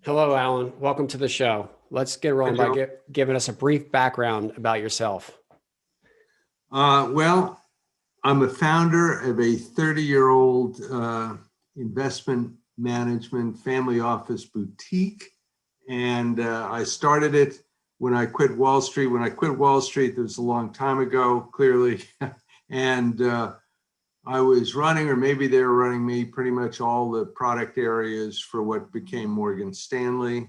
Hello, Alan. Welcome to the show. Let's get rolling by giving us a brief background about yourself. Well, I'm a founder of a 30-year-old investment management family office boutique. And I started it when I quit Wall Street. When I quit Wall Street, that was a long time ago, clearly. And I was running, or maybe they were running me, pretty much all the product areas for what became Morgan Stanley.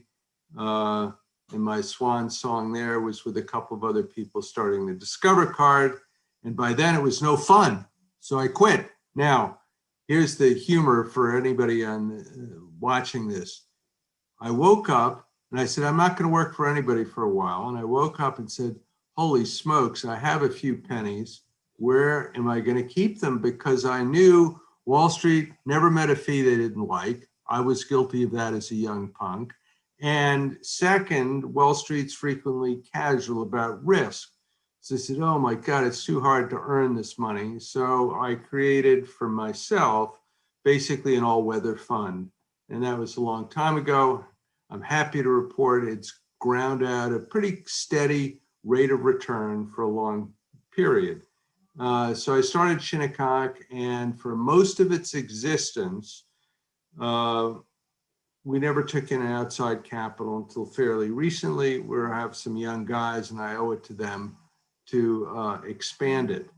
And my swan song there was with a couple of other people starting the Discover card. And by then it was no fun. So I quit. Now, here's the humor for anybody watching this. I woke up and I said, I'm not going to work for anybody for a while. And I woke up and said, holy smokes, I have a few pennies. Where am I going to keep them? Because I knew Wall Street never met a fee they didn't like. I was guilty of that as a young punk. And second, Wall Street's frequently casual about risk. So I said, oh my God, it's too hard to earn this money. So I created for myself basically an all-weather fund. And that was a long time ago. I'm happy to report it's ground out a pretty steady rate of return for a long period. So I started Shinnecock, and for most of its existence, we never took in outside capital until fairly recently. We have some young guys, and I owe it to them to expand it.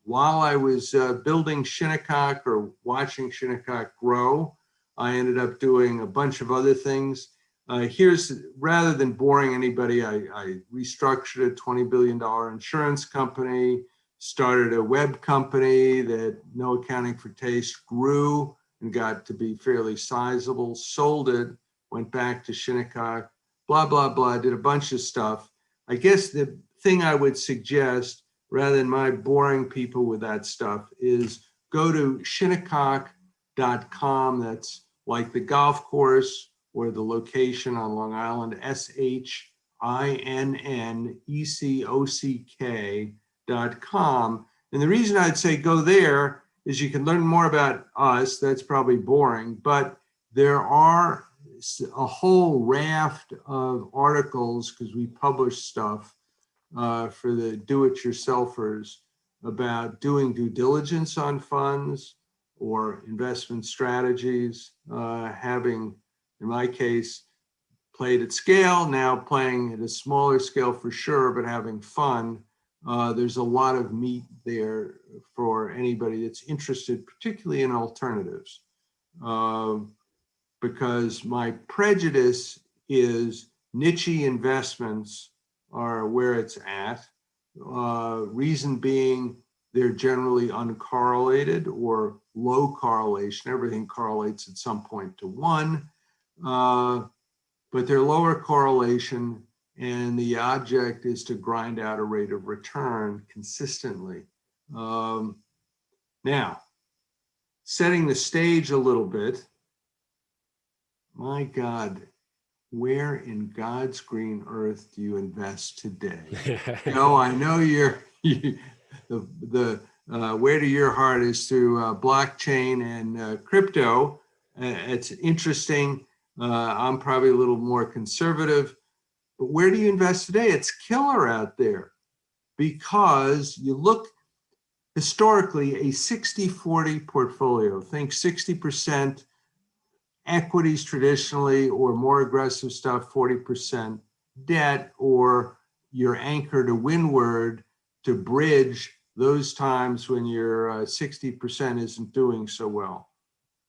While I was building Shinnecock or watching Shinnecock grow, I ended up doing a bunch of other things. Rather than boring anybody, I restructured a $20 billion insurance company, started a web company that, no accounting for taste, grew and got to be fairly sizable, sold it, went back to Shinnecock, blah, blah, blah, did a bunch of stuff. I guess the thing I would suggest, rather than my boring people with that stuff, is go to shinnecock.com. That's like the golf course or the location on Long Island, SHINNECOCK.com. And the reason I'd say go there is you can learn more about us. That's probably boring, but there are a whole raft of articles, because we publish stuff for the do-it-yourselfers about doing due diligence on funds or investment strategies, having, in my case, played at scale, now playing at a smaller scale for sure, but having fun. There's a lot of meat there for anybody that's interested, particularly in alternatives. Because my prejudice is niche investments are where it's at. Reason being, they're generally uncorrelated or low correlation. Everything correlates at some point to one, but they're lower correlation, and the object is to grind out a rate of return consistently. Now, setting the stage a little bit, my God, where in God's green earth do you invest today? I know the way to your heart is through blockchain and crypto. It's interesting. I'm probably a little more conservative, but where do you invest today? It's killer out there, because you look historically, a 60-40 portfolio, think 60% equities traditionally, or more aggressive stuff, 40% debt, or your anchor to windward to bridge those times when your 60% isn't doing so well.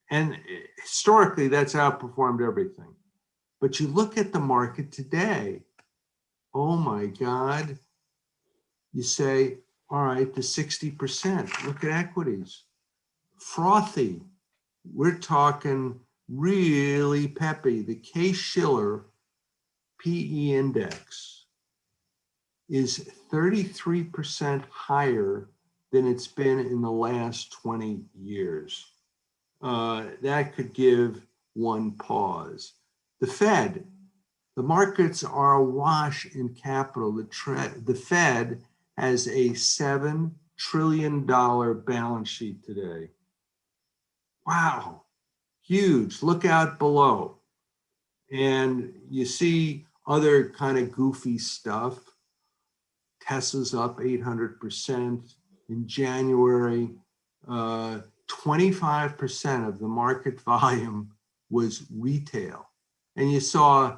And historically, that's outperformed everything. But you look at the market today, oh my God, you say, all right, the 60%, look at equities. Frothy, we're talking really peppy. The Case-Shiller PE index is 33% higher than it's been in the last 20 years. That could give one pause. The Fed, the markets are awash in capital. The Fed has a $7 trillion balance sheet today. Wow, huge. Look out below. And you see other kind of goofy stuff. Tesla's up 800% in January. 25% of the market volume was retail. And you saw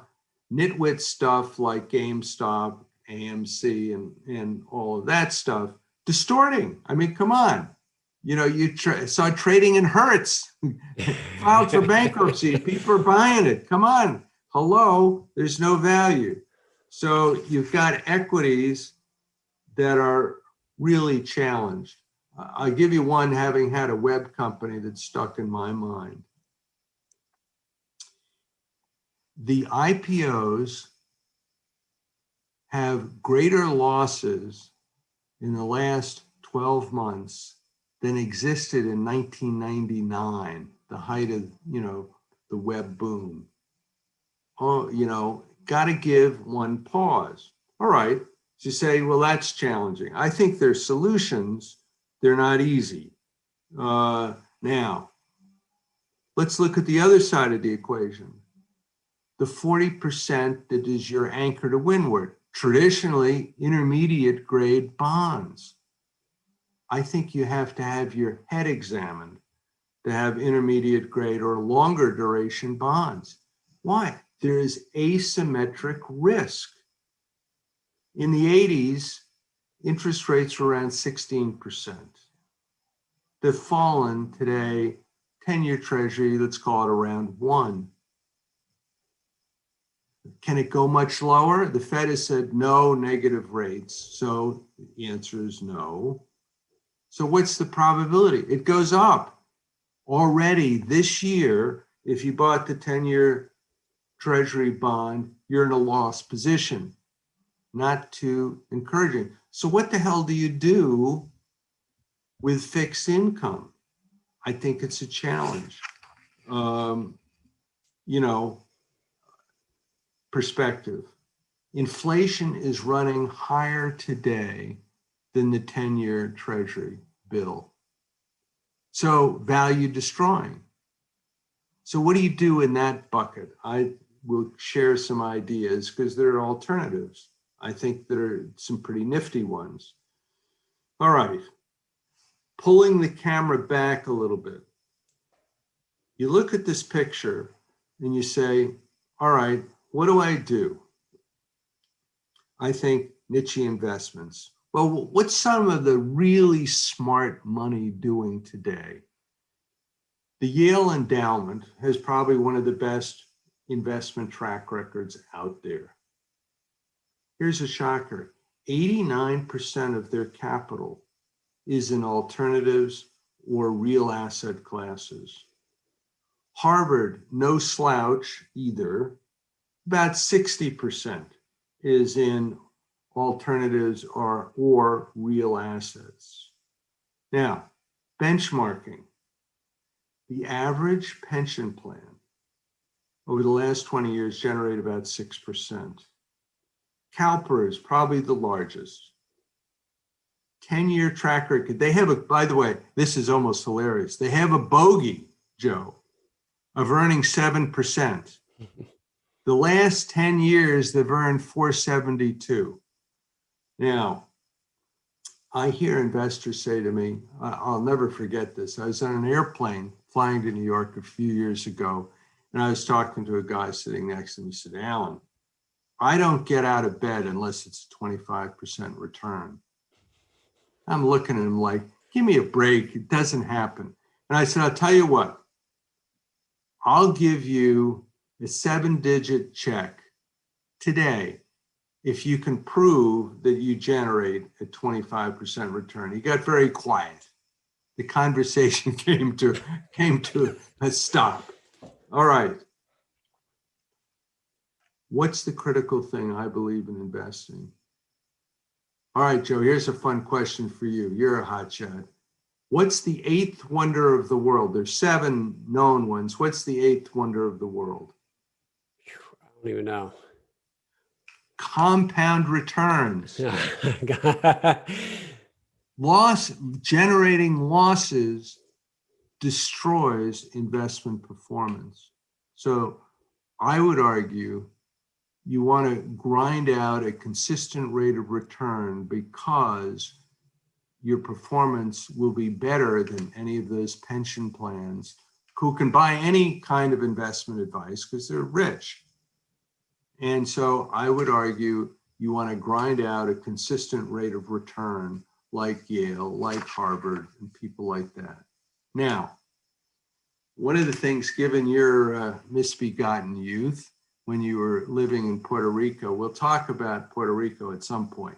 nitwit stuff like GameStop, AMC, and all of that stuff distorting. I mean, come on. You know, you saw trading in Hertz, filed for bankruptcy. People are buying it. Come on. Hello, there's no value. So you've got equities that are really challenged. I'll give you one, having had a web company that stuck in my mind. The IPOs have greater losses in the last 12 months than existed in 1999, the height of, the web boom. Oh, got to give one pause. All right, so you say, well, that's challenging. I think there's solutions. They're not easy. Now, let's look at the other side of the equation. The 40% that is your anchor to windward, traditionally intermediate grade bonds. I think you have to have your head examined to have intermediate grade or longer duration bonds. Why? There is asymmetric risk. In the 80s, interest rates were around 16%. They've fallen today, 10-year treasury, let's call it around 1. Can it go much lower? The Fed has said no negative rates. So the answer is no. So what's the probability? It goes up. Already this year, if you bought the 10-year treasury bond, you're in a loss position. Not too encouraging. So what the hell do you do with fixed income? I think it's a challenge. Perspective. Inflation is running higher today than the 10-year treasury bill. So value destroying. So what do you do in that bucket? I will share some ideas because there are alternatives. I think there are some pretty nifty ones. All right. Pulling the camera back a little bit. You look at this picture and you say, all right, what do I do? I think niche investments. Well, what's some of the really smart money doing today? The Yale Endowment has probably one of the best investment track records out there. Here's a shocker. 89% of their capital is in alternatives or real asset classes. Harvard, no slouch either. About 60% is in alternatives or real assets. Now, benchmarking. The average pension plan over the last 20 years generated about 6%. CalPERS is probably the largest. 10-year track record. They have by the way, this is almost hilarious. They have a bogey, Joe, of earning 7%. The last 10 years, they've earned 472. Now, I hear investors say to me, I'll never forget this. I was on an airplane flying to New York a few years ago, and I was talking to a guy sitting next to me. He said, Alan, I don't get out of bed unless it's a 25% return. I'm looking at him like, give me a break. It doesn't happen. And I said, I'll tell you what, I'll give you a 7-digit check today if you can prove that you generate a 25% return. He got very quiet. The conversation came to a stop. All right. What's the critical thing I believe in investing? All right, Joe, here's a fun question for you. You're a hotshot. What's the 8th wonder of the world? There's 7 known ones. What's the 8th wonder of the world? I don't even know. Compound returns. Generating losses destroys investment performance. So I would argue you want to grind out a consistent rate of return because your performance will be better than any of those pension plans who can buy any kind of investment advice because they're rich. And so I would argue you want to grind out a consistent rate of return like Yale, like Harvard, and people like that. Now, one of the things, given your misbegotten youth, when you were living in Puerto Rico, we'll talk about Puerto Rico at some point.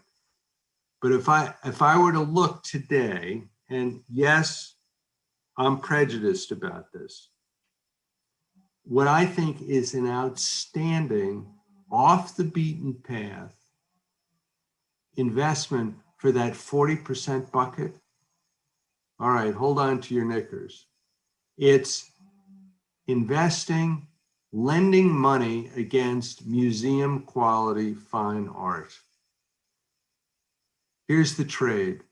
But if I were to look today, and yes, I'm prejudiced about this, what I think is an outstanding, off the beaten path investment for that 40% bucket. All right, hold on to your knickers. It's investing, lending money against museum quality fine art. Here's the trade.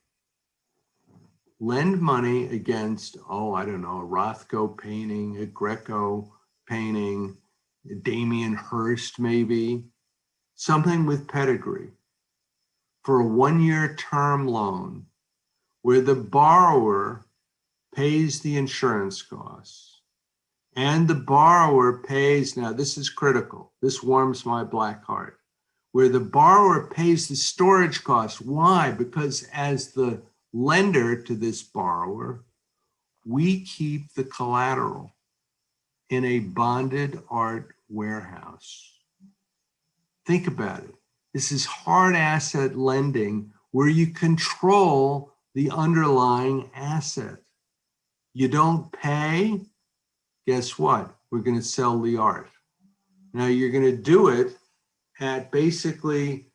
Lend money against, I don't know, a Rothko painting, a Greco painting, a Damien Hirst maybe, something with pedigree for a 1-year term loan where the borrower pays the insurance costs and the borrower pays, now this is critical, this warms my black heart, where the borrower pays the storage costs. Why? Because as the lender to this borrower, we keep the collateral in a bonded art warehouse. Think about it. This is hard asset lending where you control the underlying asset. You don't pay, guess what? We're going to sell the art. Now you're going to do it at basically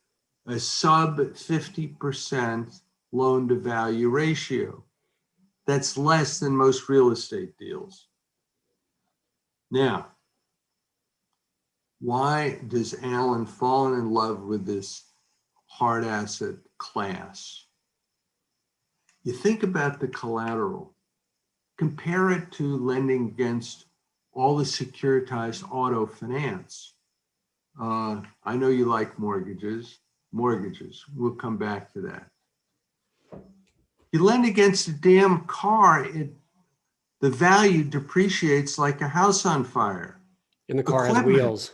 a sub 50% loan to value ratio. That's less than most real estate deals. Now, why does Alan fall in love with this hard asset class? You think about the collateral. Compare it to lending against all the securitized auto finance. I know you like mortgages. We'll come back to that. You lend against a damn car, the value depreciates like a house on fire. And the car has wheels.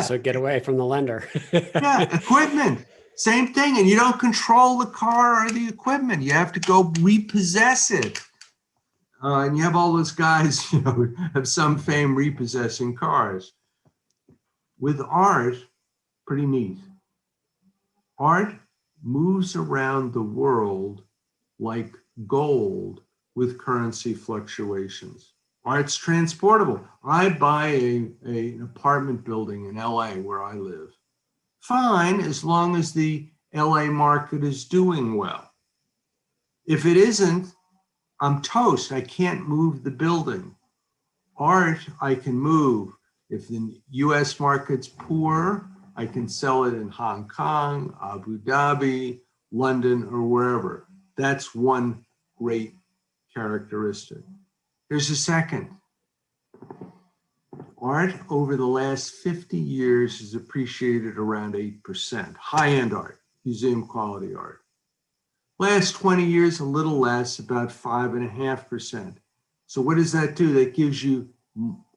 So get away from the lender. Yeah, equipment, same thing. And you don't control the car or the equipment. You have to go repossess it. And you have all those guys, have some fame repossessing cars. With art, pretty neat. Art moves around the world like gold with currency fluctuations. Art's transportable. I buy an apartment building in LA where I live. Fine, as long as the LA market is doing well. If it isn't, I'm toast. I can't move the building. Art, I can move. If the US market's poor, I can sell it in Hong Kong, Abu Dhabi, London, or wherever. That's one great characteristic. Here's a second. Art over the last 50 years has appreciated around 8%. High-end art, museum quality art. Last 20 years, a little less, about 5.5%. So what does that do? That gives you,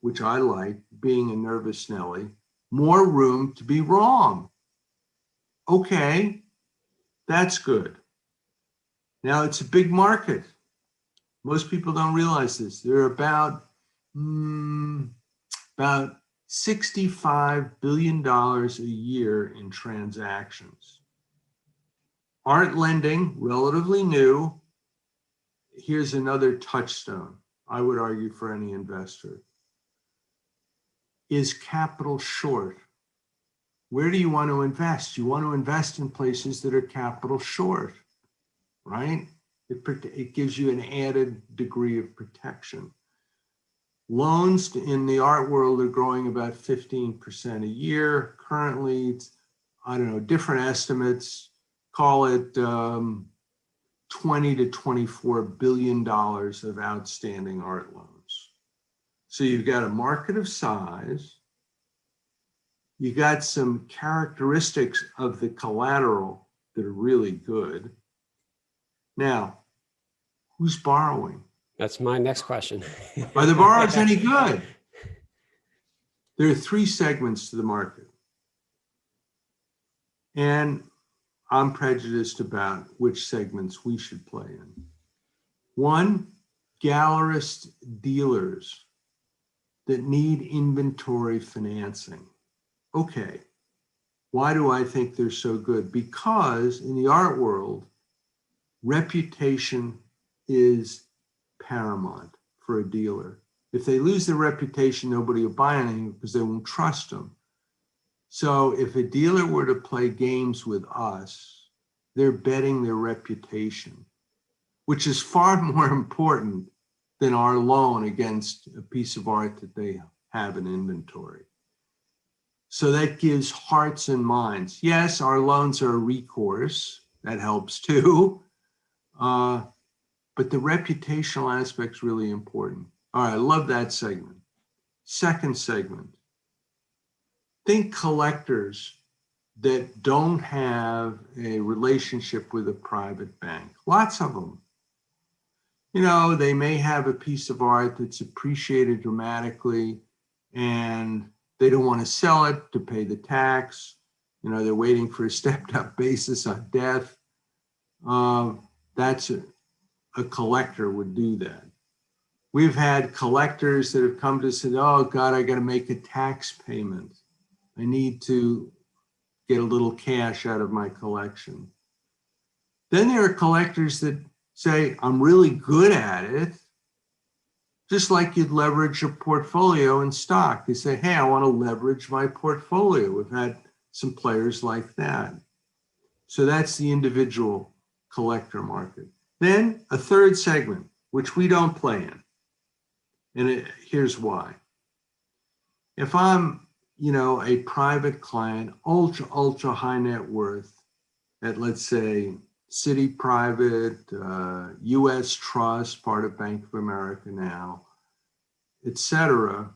which I like, being a nervous Nelly, more room to be wrong. Okay, that's good. Now it's a big market. Most people don't realize this. There are about $65 billion a year in transactions. Art lending, relatively new. Here's another touchstone, I would argue, for any investor. Is capital short? Where do you want to invest? You want to invest in places that are capital short, right? It gives you an added degree of protection. Loans in the art world are growing about 15% a year. Currently, it's, I don't know, different estimates, call it 20 to $24 billion of outstanding art loans. So you've got a market of size, You got some characteristics of the collateral that are really good. Now, who's borrowing? That's my next question. Are the borrowers any good? There are three segments to the market. And I'm prejudiced about which segments we should play in. One, gallerist dealers that need inventory financing. Okay, why do I think they're so good? Because in the art world, reputation is paramount for a dealer. If they lose their reputation, nobody will buy anything because they won't trust them. So if a dealer were to play games with us, they're betting their reputation, which is far more important than our loan against a piece of art that they have in inventory. So that gives hearts and minds. Yes, our loans are recourse. That helps too. But the reputational aspect's really important. All right, I love that segment. Second segment, think collectors that don't have a relationship with a private bank. Lots of them. You know, they may have a piece of art that's appreciated dramatically and they don't want to sell it to pay the tax. You know, they're waiting for a stepped up basis on death. That's a collector would do that. We've had collectors that have come to us and said, oh God, I got to make a tax payment. I need to get a little cash out of my collection. Then there are collectors that say, I'm really good at it. Just like you'd leverage a portfolio in stock. You say, hey, I want to leverage my portfolio. We've had some players like that. So that's the individual collector market. Then a third segment, which we don't play in. And here's why. If I'm, you know, a private client, ultra high net worth at, let's say, City Private, US Trust, part of Bank of America now, et cetera,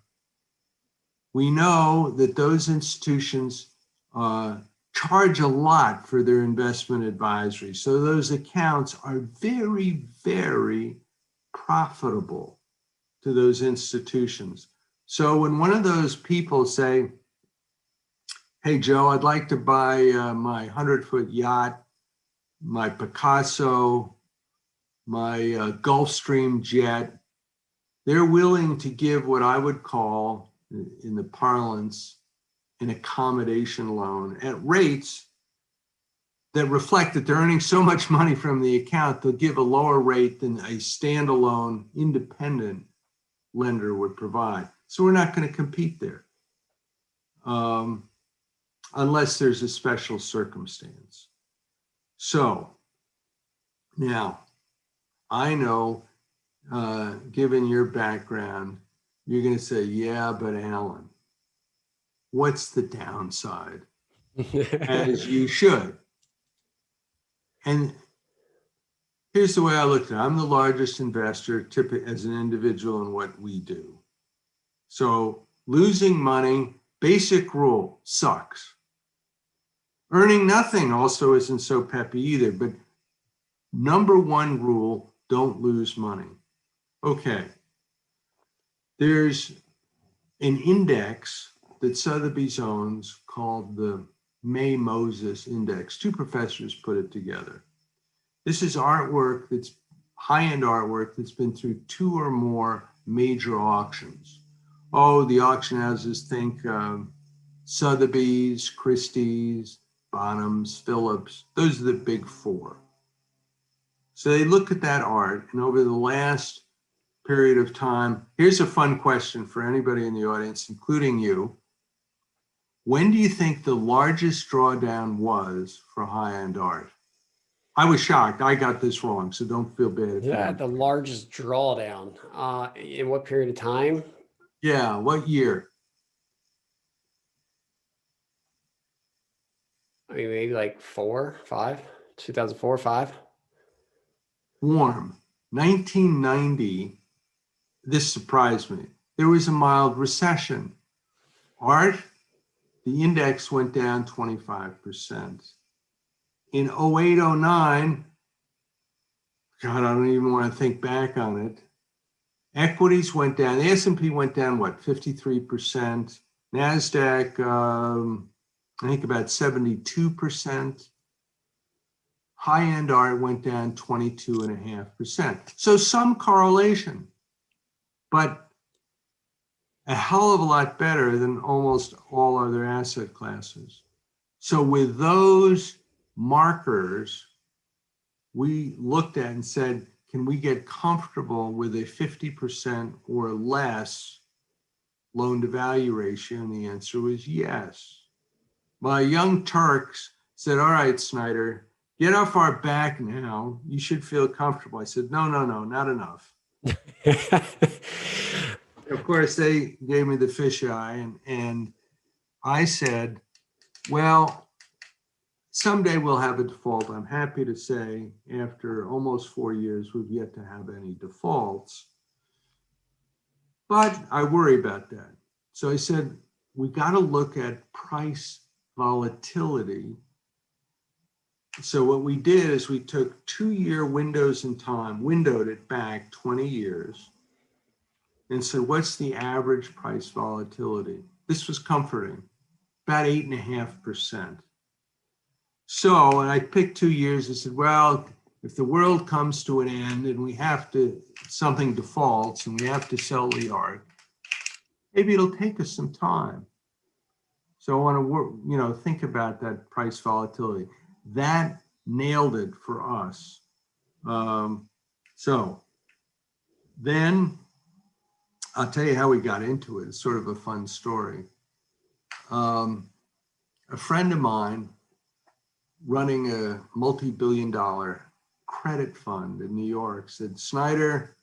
we know that those institutions charge a lot for their investment advisory. So those accounts are very, very profitable to those institutions. So when one of those people say, hey, Joe, I'd like to buy my 100-foot yacht, my Picasso, my Gulfstream jet, they're willing to give what I would call, in the parlance, an accommodation loan at rates that reflect that they're earning so much money from the account, they'll give a lower rate than a standalone independent lender would provide. So we're not going to compete there unless there's a special circumstance. So now I know, given your background, you're going to say, yeah, but Alan, what's the downside? As you should. And here's the way I look at it. I'm the largest investor typically as an individual in what we do. So losing money, basic rule, sucks. Earning nothing also isn't so peppy either, but number one rule, don't lose money. Okay. There's an index that Sotheby's owns called the May Moses Index. Two professors put it together. This is artwork that's high-end artwork that's been through 2 or more major auctions. Oh, the auction houses think Sotheby's, Christie's, Bonhams, Phillips. Those are the big 4. So they look at that art, and over the last period of time, here's a fun question for anybody in the audience, including you. When do you think the largest drawdown was for high-end art? I was shocked. I got this wrong, so don't feel bad. Yeah, the largest drawdown. In what period of time? Yeah, what year? I mean, maybe like 4, 5, 2004, 5. Warm. 1990, this surprised me. There was a mild recession. Art the index went down 25%. In 08, 09, God, I don't even want to think back on it. Equities went down. The S&P went down, what, 53%. NASDAQ, I think about 72%. High-end art went down 22.5%. So some correlation, but a hell of a lot better than almost all other asset classes. So with those markers, we looked at and said, can we get comfortable with a 50% or less loan to value ratio? And the answer was yes. My young Turks said, all right, Snyder, get off our back now. You should feel comfortable. I said, no, not enough. Of course, they gave me the fisheye, and I said, well, someday we'll have a default. I'm happy to say after almost 4 years, we've yet to have any defaults. But I worry about that. So I said, we got to look at price volatility. So what we did is we took 2-year windows in time, windowed it back 20 years, and said, what's the average price volatility? This was comforting, about 8.5%. So, and I picked 2 years and said, well, if the world comes to an end and we have to, something defaults and we have to sell the art, maybe it'll take us some time. So I want to, think about that price volatility. That nailed it for us. So then I'll tell you how we got into it. It's sort of a fun story. A friend of mine running a multi-billion-dollar credit fund in New York said, Snyder,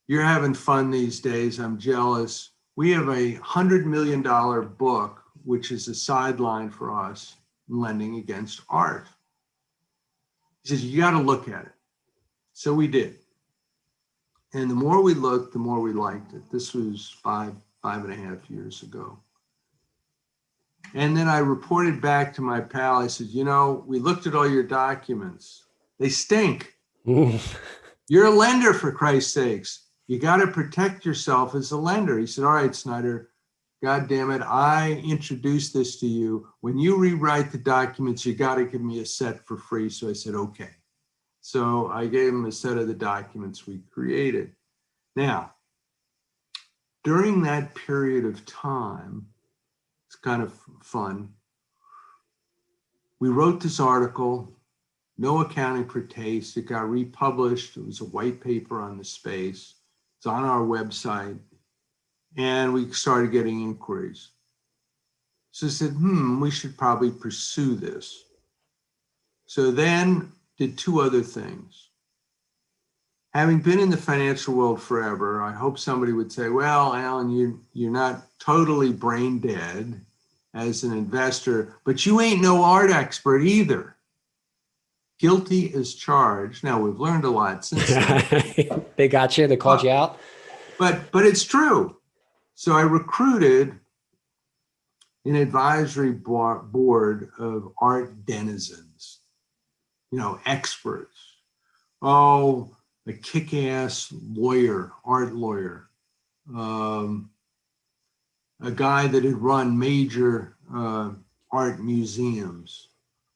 you're having fun these days. I'm jealous. We have a $100 million book, which is a sideline for us in lending against art. He says, you got to look at it. So we did. And the more we looked, the more we liked it. This was 5.5 years ago. And then I reported back to my pal. I said, we looked at all your documents. They stink. You're a lender, for Christ's sakes. You got to protect yourself as a lender. He said, all right, Snyder, God damn it. I introduced this to you. When you rewrite the documents, you got to give me a set for free. So I said, okay. So I gave him a set of the documents we created. Now, during that period of time, it's kind of fun. We wrote this article, No Accounting for Taste. It got republished. It was a white paper on the space. It's on our website. And we started getting inquiries. So I said, we should probably pursue this. So then did 2 other things. Having been in the financial world forever, I hope somebody would say, well, Alan, you're not totally brain dead as an investor, but you ain't no art expert either. Guilty as charged. Now, we've learned a lot since then. They got you, they called you out. But it's true. So I recruited an advisory board of art denizens, experts. Oh, a kick-ass lawyer, art lawyer, a guy that had run major art museums,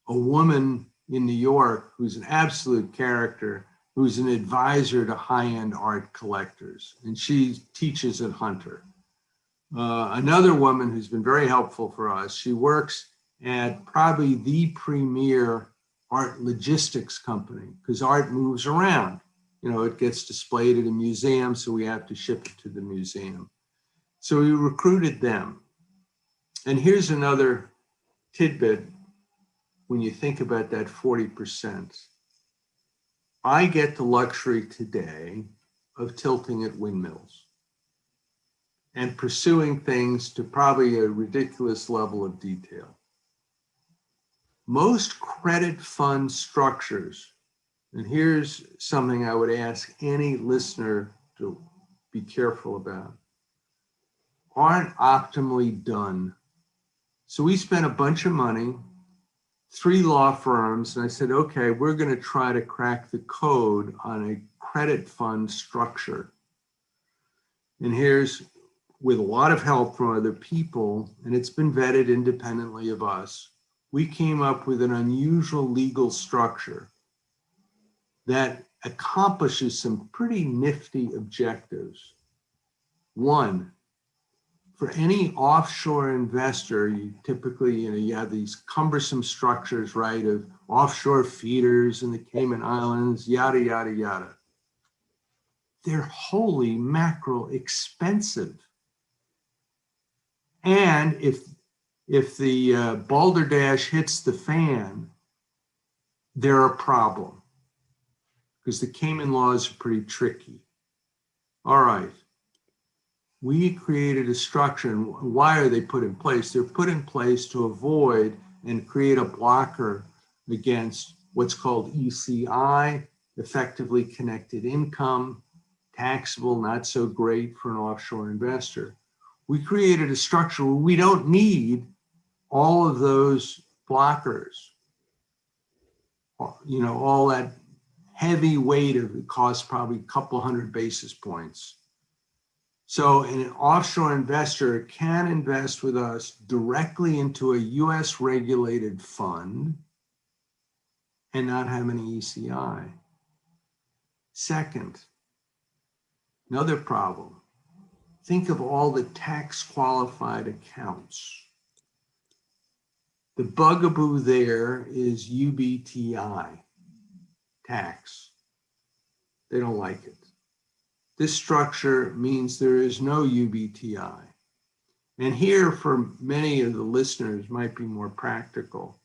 a woman in New York who's an absolute character, who's an advisor to high-end art collectors, and she teaches at Hunter. Another woman who's been very helpful for us, she works at probably the premier art logistics company, because art moves around. It gets displayed at a museum, so we have to ship it to the museum. So we recruited them. And here's another tidbit when you think about that 40%. I get the luxury today of tilting at windmills and pursuing things to probably a ridiculous level of detail. Most credit fund structures, and here's something I would ask any listener to be careful about, aren't optimally done. So we spent a bunch of money, 3 law firms, and I said, okay, we're going to try to crack the code on a credit fund structure. And here's, with a lot of help from other people, and it's been vetted independently of us, we came up with an unusual legal structure that accomplishes some pretty nifty objectives. One, for any offshore investor, you typically, you have these cumbersome structures, right, of offshore feeders in the Cayman Islands, yada, yada, yada. They're holy mackerel expensive. And if the balderdash hits the fan, they're a problem because the Cayman laws are pretty tricky. All right. We created a structure, and why are they put in place? They're put in place to avoid and create a blocker against what's called ECI, effectively connected income, taxable, not so great for an offshore investor. We created a structure where we don't need all of those blockers, all that heavy weight of it costs probably a couple hundred basis points. So an offshore investor can invest with us directly into a US regulated fund and not have any ECI. Second, another problem, think of all the tax qualified accounts. The bugaboo there is UBTI tax. They don't like it. This structure means there is no UBTI. And here, for many of the listeners, might be more practical.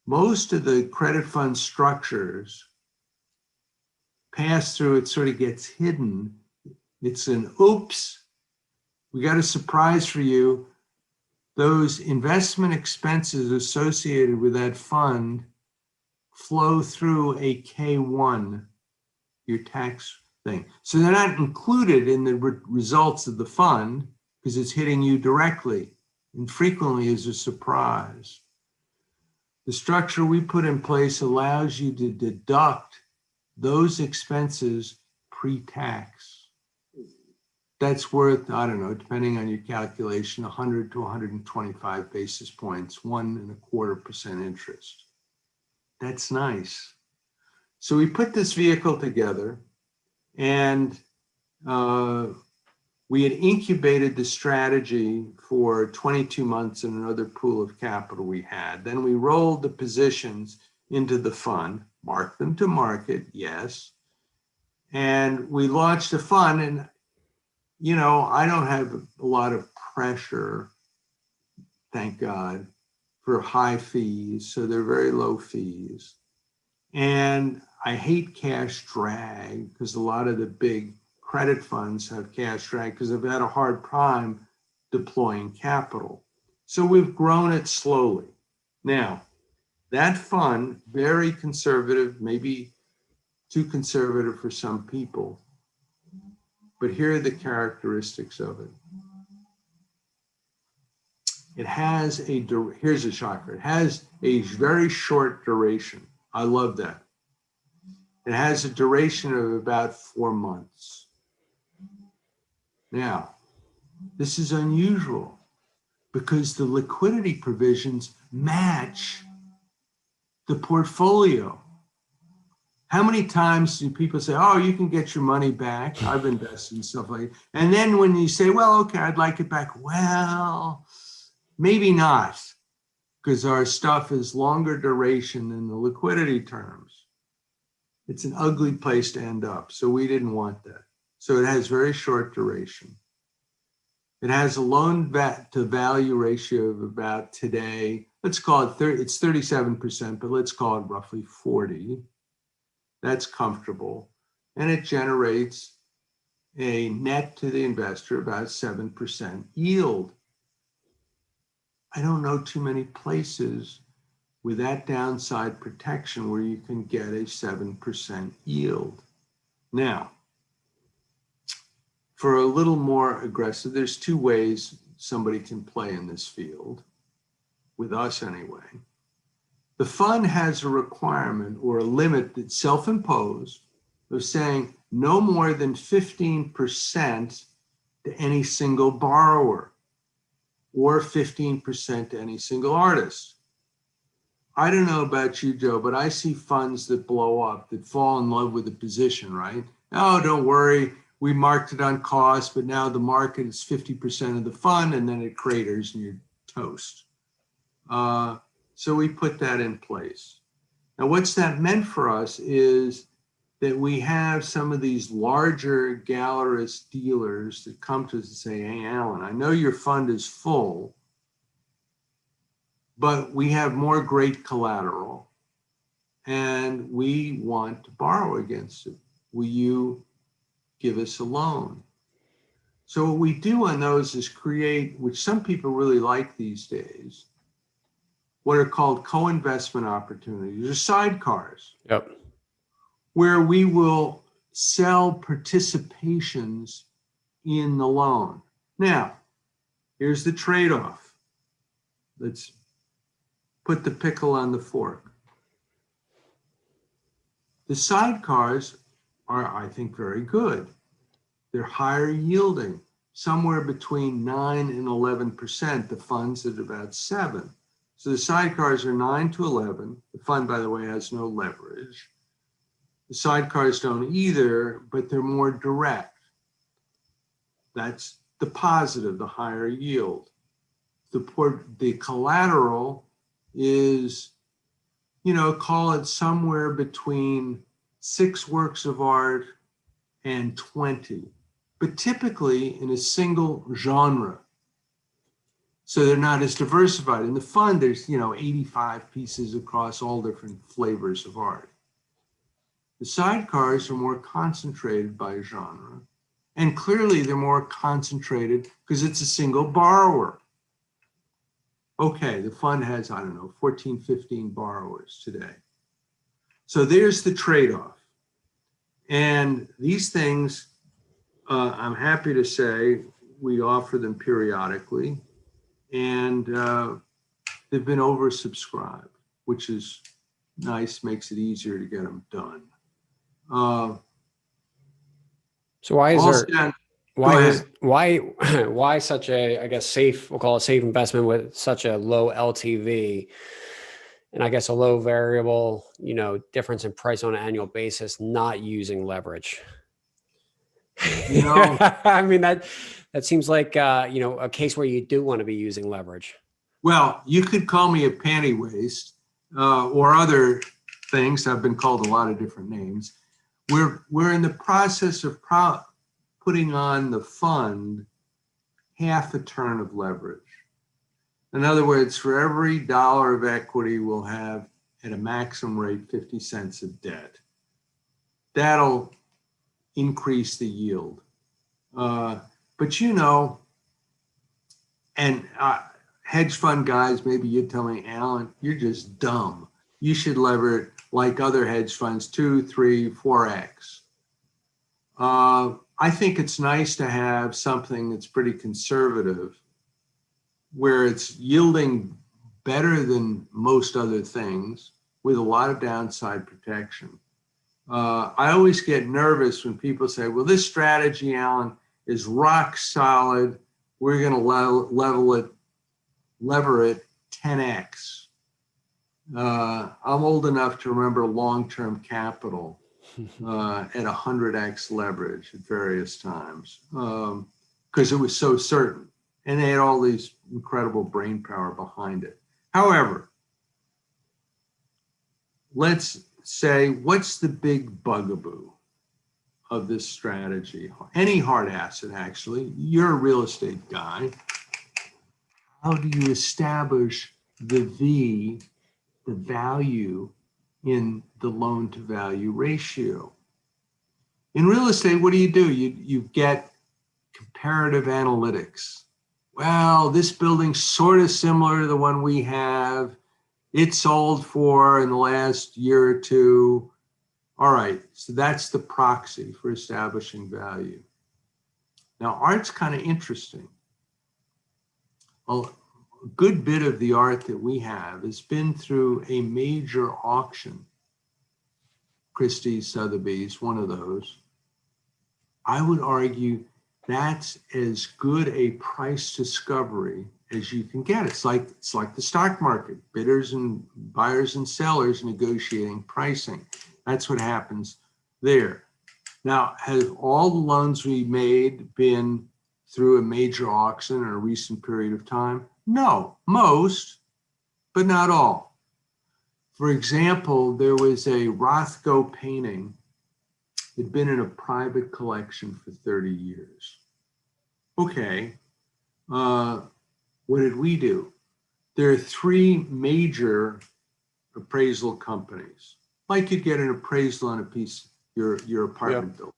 Most of the credit fund structures pass through, it sort of gets hidden. It's an oops, we got a surprise for you. Those investment expenses associated with that fund flow through a K1, your tax thing. So they're not included in the results of the fund because it's hitting you directly and frequently is a surprise. The structure we put in place allows you to deduct those expenses pre-tax. That's worth, I don't know, depending on your calculation, 100 to 125 basis points, 1.25% interest. That's nice. So we put this vehicle together, and we had incubated the strategy for 22 months in another pool of capital we had. Then we rolled the positions into the fund, marked them to market, yes. And we launched a fund, and I don't have a lot of pressure, thank God, for high fees. So they're very low fees. And I hate cash drag because a lot of the big credit funds have cash drag because they've had a hard time deploying capital. So we've grown it slowly. Now, that fund, very conservative, maybe too conservative for some people, but here are the characteristics of it. It has here's a shocker. It has a very short duration. I love that. It has a duration of about 4 months. Now, this is unusual because the liquidity provisions match the portfolio. How many times do people say, oh, you can get your money back? I've invested in stuff like that. And then when you say, well, okay, I'd like it back. Well, maybe not, because our stuff is longer duration than the liquidity terms. It's an ugly place to end up. So we didn't want that. So it has very short duration. It has a loan to value ratio of about today, let's call it it's 37%, but let's call it roughly 40. That's comfortable. And it generates a net to the investor about 7% yield. I don't know too many places with that downside protection where you can get a 7% yield. Now, for a little more aggressive, there's two ways somebody can play in this field, with us anyway. The fund has a requirement or a limit that's self-imposed of saying no more than 15% to any single borrower or 15% to any single artist. I don't know about you, Joe, but I see funds that blow up, that fall in love with the position, right? Oh, don't worry, we marked it on cost, but now the market is 50% of the fund, and then it craters and you're toast. So we put that in place. Now, what's that meant for us is that we have some of these larger gallerist dealers that come to us and say, hey, Alan, I know your fund is full, but we have more great collateral and we want to borrow against it. Will you give us a loan? So what we do on those is create, which some people really like these days, what are called co-investment opportunities or sidecars. Yep. Where we will sell participations in the loan. Now, here's the trade-off. Let's put the pickle on the fork. The sidecars are, I think, very good. They're higher yielding, somewhere between 9 and 11%. The fund's at about 7. So the sidecars are 9 to 11. The fund, by the way, has no leverage. The sidecars don't either, but they're more direct. That's the positive, the higher yield. The collateral is, call it somewhere between 6 works of art and 20, but typically in a single genre. So they're not as diversified. In the fund, there's, 85 pieces across all different flavors of art. The sidecars are more concentrated by genre. And clearly they're more concentrated because it's a single borrower. Okay, the fund has, 14, 15 borrowers today. So there's the trade-off. And these things, I'm happy to say, we offer them periodically. And they've been oversubscribed, which is nice, makes it easier to get them done. So why such a, I guess, safe, we'll call it safe investment with such a low LTV and I guess a low variable, difference in price on an annual basis, not using leverage? I mean, that seems like, a case where you do want to be using leverage. Well, you could call me a panty waste or other things. I've been called a lot of different names. We're in the process of putting on the fund half a turn of leverage. In other words, for every dollar of equity, we'll have at a maximum rate 50 cents of debt. That'll increase the yield. But and hedge fund guys, maybe you'd tell me, Alan, you're just dumb. You should lever it like other hedge funds, 2, 3, 4x. I think it's nice to have something that's pretty conservative, where it's yielding better than most other things with a lot of downside protection. I always get nervous when people say, well, this strategy, Alan, is rock solid. We're going to lever it 10x. I'm old enough to remember long-term capital at 100x leverage at various times because it was so certain. And they had all these incredible brain power behind it. However, let's say, what's the big bugaboo of this strategy? Any hard asset, actually. You're a real estate guy. How do you establish the value in the loan to value ratio? In real estate, what do? You get comparative analytics. Well, this building's sort of similar to the one we have. It sold for in the last year or two. All right, so that's the proxy for establishing value. Now, art's kind of interesting. A good bit of the art that we have has been through a major auction. Christie's, Sotheby's, one of those. I would argue that's as good a price discovery as you can get. It's like the stock market, bidders and buyers and sellers negotiating pricing. That's what happens there. Now, have all the loans we made been through a major auction in a recent period of time? No, most, but not all. For example, there was a Rothko painting. It'd been in a private collection for 30 years. Okay, what did we do? There are three major appraisal companies, like you'd get an appraisal on a piece, your apartment building.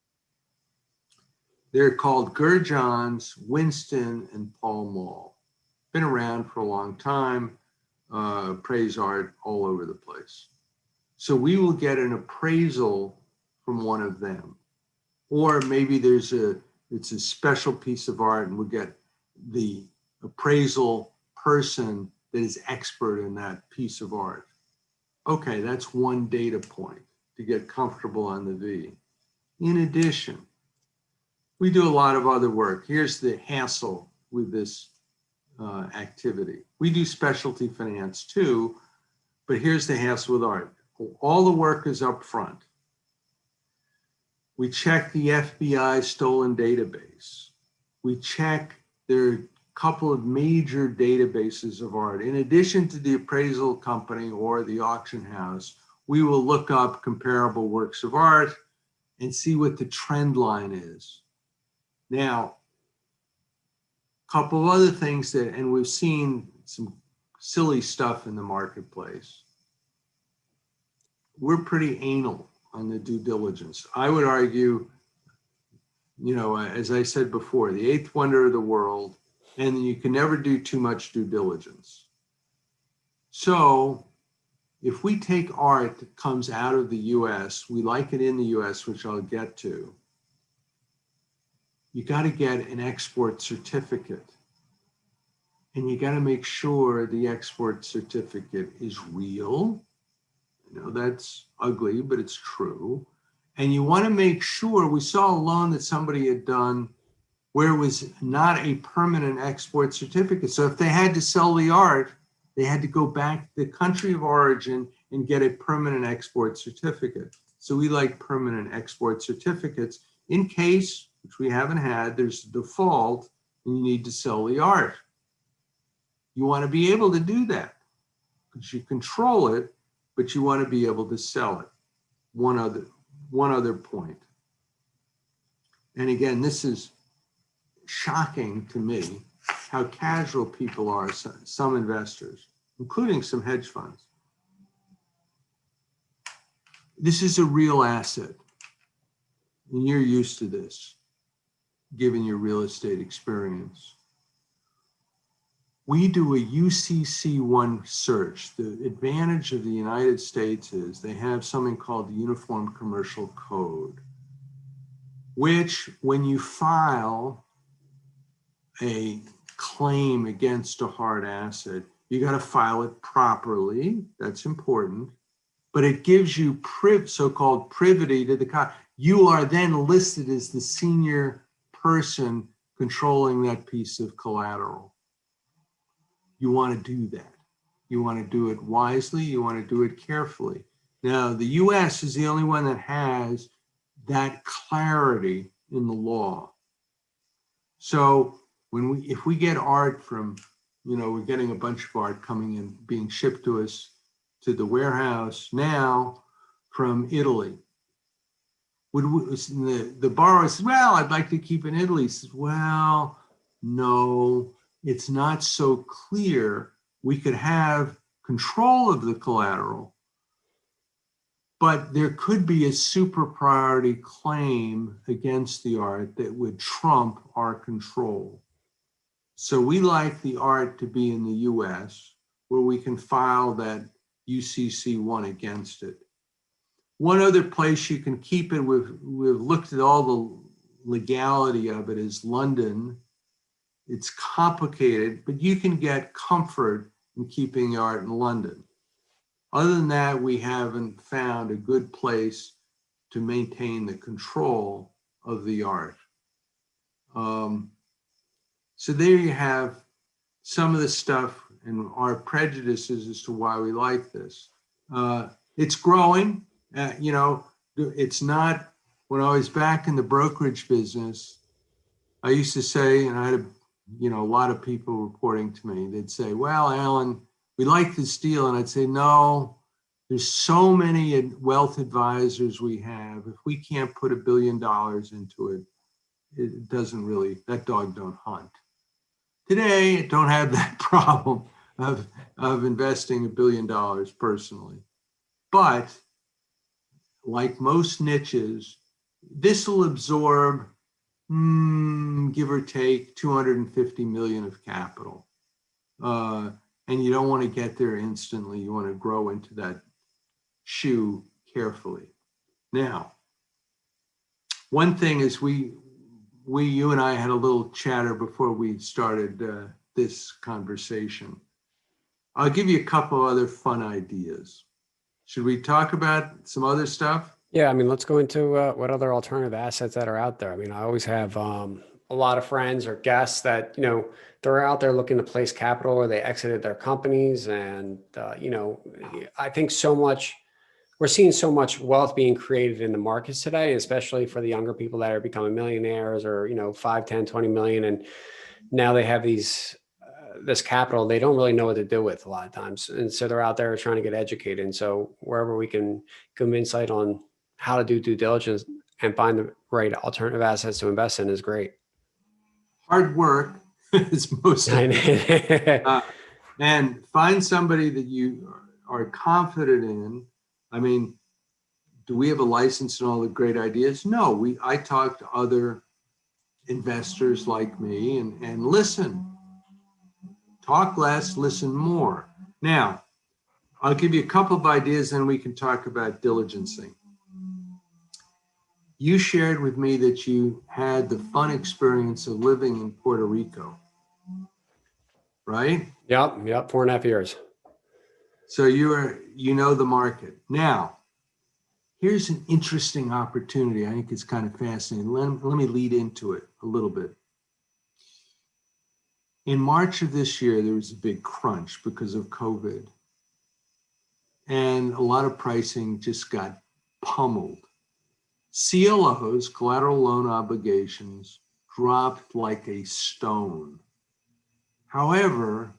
They're called Gurjans, Winston, and Paul Mall. Been around for a long time, appraise art all over the place. So we will get an appraisal from one of them. Or maybe it's a special piece of art and we'll get the appraisal person that is expert in that piece of art. Okay, that's one data point to get comfortable on the V. In addition, we do a lot of other work. Here's the hassle with this activity. We do specialty finance too, but here's the hassle with art. All the work is up front. We check the FBI stolen database. We check their couple of major databases of art. In addition to the appraisal company or the auction house, we will look up comparable works of art and see what the trend line is. Now, a couple of other things that, and we've seen some silly stuff in the marketplace. We're pretty anal on the due diligence. I would argue, you know, as I said before, the eighth wonder of the world, and you can never do too much due diligence. So if we take art that comes out of the US, we like it in the US, which I'll get to, you got to get an export certificate. And you got to make sure the export certificate is real. You know, that's ugly, but it's true. And you want to make sure, we saw a loan that somebody had done where it was not a permanent export certificate. So if they had to sell the art, they had to go back to the country of origin and get a permanent export certificate. So we like permanent export certificates in case, which we haven't had, there's a default and you need to sell the art. You want to be able to do that because you control it, but you want to be able to sell it. One other point. And again, this is shocking to me how casual people are, some investors, including some hedge funds. This is a real asset, and you're used to this, given your real estate experience. We do a UCC1 search. The advantage of the United States is they have something called the Uniform Commercial Code, which when you file a claim against a hard asset, you got to file it properly. That's important. But it gives you so-called privity to the you are then listed as the senior person controlling that piece of collateral. You want to do that. You want to do it wisely. You want to do it carefully. Now, the US is the only one that has that clarity in the law. So if we get art from, you know, we're getting a bunch of art coming in, being shipped to us to the warehouse now from Italy. The borrower says, well, I'd like to keep in Italy. He says, well, no, it's not so clear. We could have control of the collateral, but there could be a super priority claim against the art that would trump our control. So we like the art to be in the US where we can file that UCC1 against it. One other place you can keep it, we've looked at all the legality of it is London. It's complicated, but you can get comfort in keeping the art in London. Other than that, we haven't found a good place to maintain the control of the art. So there you have some of the stuff and our prejudices as to why we like this. It's growing, it's not, when I was back in the brokerage business, I used to say, and I had a lot of people reporting to me, they'd say, well, Alan, we like this deal. And I'd say, no, there's so many wealth advisors we have. If we can't put $1 billion into it, it doesn't really, that dog don't hunt. Today, I don't have that problem of investing $1 billion personally. But like most niches, this will absorb, give or take, 250 million of capital. And you don't want to get there instantly. You want to grow into that shoe carefully. Now, one thing is you and I had a little chatter before we started this conversation. I'll give you a couple other fun ideas. Should we talk about some other stuff? Yeah, I mean, let's go into what other alternative assets that are out there. I mean, I always have a lot of friends or guests that, they're out there looking to place capital or they exited their companies. And, I think we're seeing so much wealth being created in the markets today, especially for the younger people that are becoming millionaires or, 5, 10, 20 million. And now they have this capital they don't really know what to do with a lot of times. And so they're out there trying to get educated. And so wherever we can give them insight on how to do due diligence and find the right alternative assets to invest in is great. Hard work is most of it. And find somebody that you are confident in. I mean, do we have a license and all the great ideas? No, I talk to other investors like me and listen. Talk less, listen more. Now, I'll give you a couple of ideas, and we can talk about diligencing. You shared with me that you had the fun experience of living in Puerto Rico, right? Yep, 4.5 years. So you know the market. Now, here's an interesting opportunity. I think it's kind of fascinating. Let me lead into it a little bit. In March of this year, there was a big crunch because of COVID. And a lot of pricing just got pummeled. CLOs, collateral loan obligations, dropped like a stone. However,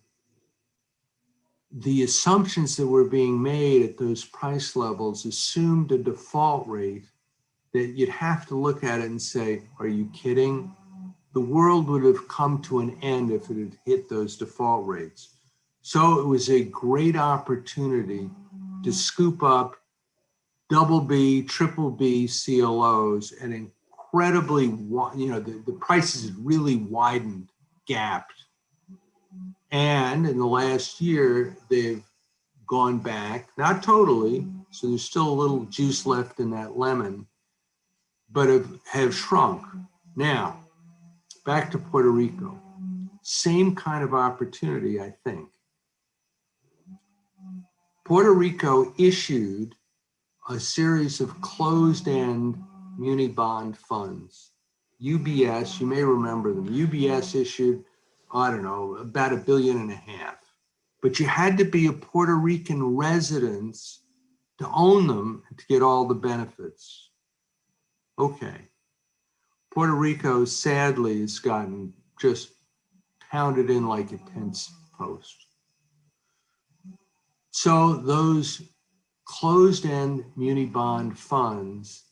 the assumptions that were being made at those price levels assumed a default rate that you'd have to look at it and say, are you kidding? The world would have come to an end if it had hit those default rates. So it was a great opportunity to scoop up double B, triple B CLOs and incredibly, the prices had really widened, gapped. And in the last year, they've gone back, not totally, so there's still a little juice left in that lemon, but have shrunk. Now, back to Puerto Rico. Same kind of opportunity, I think. Puerto Rico issued a series of closed-end Muni Bond funds. UBS, you may remember them. UBS issued, I don't know, about $1.5 billion. But you had to be a Puerto Rican resident to own them and to get all the benefits. Okay. Puerto Rico, sadly, has gotten just pounded in like a tense post. So those closed-end Muni Bond funds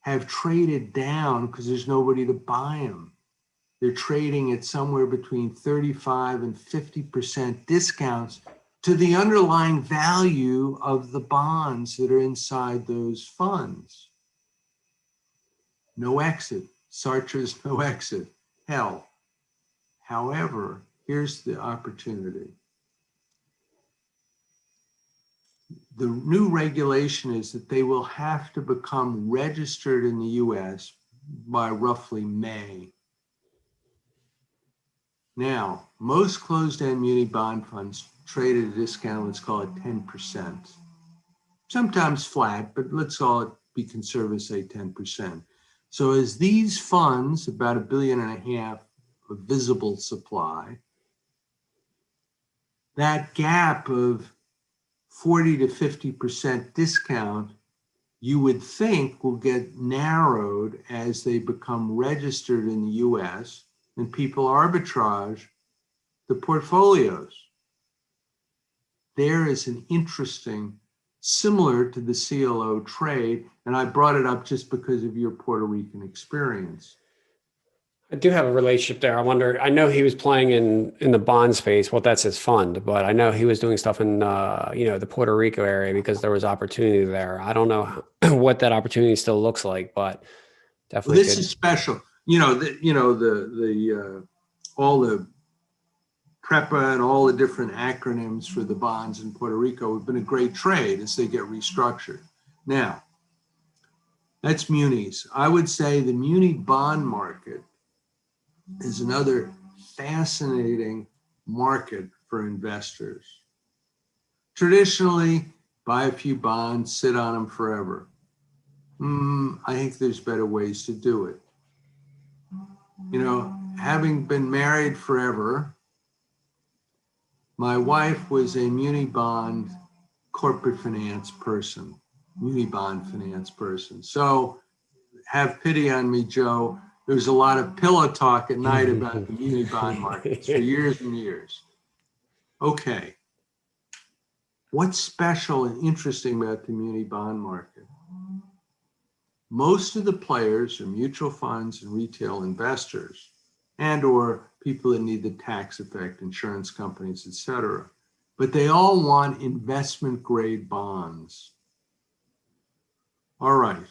have traded down because there's nobody to buy them. They're trading at somewhere between 35 and 50% discounts to the underlying value of the bonds that are inside those funds. No exit. Sartre's no exit. Hell. However, here's the opportunity. The new regulation is that they will have to become registered in the US by roughly May. Now, most closed-end muni bond funds trade at a discount, let's call it 10%. Sometimes flat, but let's call it, be conservative, say 10%. So as these funds, about $1.5 billion of visible supply, that gap of 40 to 50% discount, you would think will get narrowed as they become registered in the US and people arbitrage the portfolios. There is an interesting, similar to the CLO trade, and I brought it up just because of your Puerto Rican experience. I do have a relationship there. I wonder, I know he was playing in the bond space. Well, that's his fund, but I know he was doing stuff in, the Puerto Rico area because there was opportunity there. I don't know what that opportunity still looks like, but definitely Well, this is special. All the PREPA and all the different acronyms for the bonds in Puerto Rico have been a great trade as they get restructured. Now, that's munis. I would say the muni bond market is another fascinating market for investors. Traditionally, buy a few bonds, sit on them forever. I think there's better ways to do it. Having been married forever, my wife was a muni bond corporate finance person, muni bond finance person. So have pity on me, Joe. There was a lot of pillow talk at night about the muni bond markets for years and years. Okay. What's special and interesting about the muni bond market? Most of the players are mutual funds and retail investors and or people that need the tax effect, insurance companies, et cetera. But they all want investment grade bonds. All right.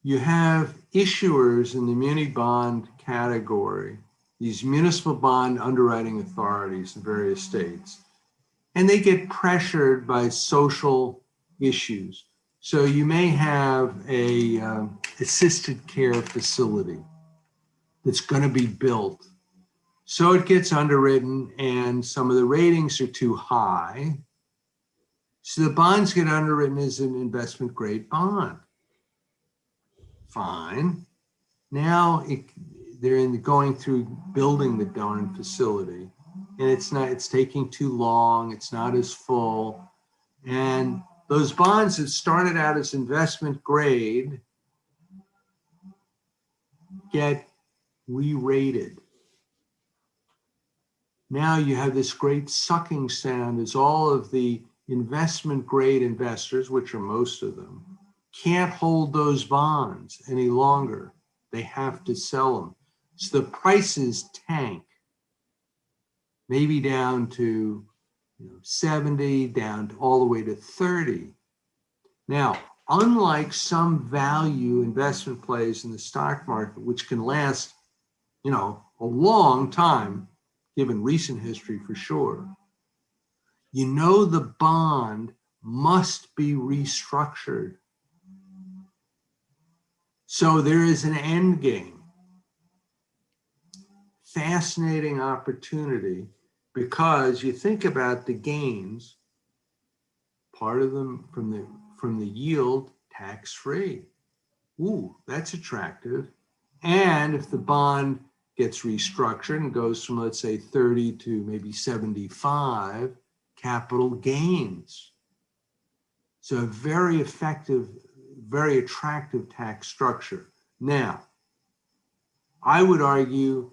You have issuers in the muni bond category, these municipal bond underwriting authorities in various states, and they get pressured by social issues. So you may have a assisted care facility that's going to be built. So it gets underwritten and some of the ratings are too high. So the bonds get underwritten as an investment grade bond. Fine. Now they're going through building the darn facility and it's taking too long. It's not as full. And those bonds that started out as investment grade get re-rated. Now you have this great sucking sound as all of the investment grade investors, which are most of them, can't hold those bonds any longer. They have to sell them. So the prices tank, maybe down to 70, down to all the way to 30. Now, unlike some value investment plays in the stock market, which can last, a long time, given recent history for sure, the bond must be restructured. So there is an end game. Fascinating opportunity because you think about the gains, part of them from the yield, tax-free. Ooh, that's attractive. And if the bond gets restructured and goes from, let's say, 30 to maybe 75, capital gains. So a very effective, very attractive tax structure. Now, I would argue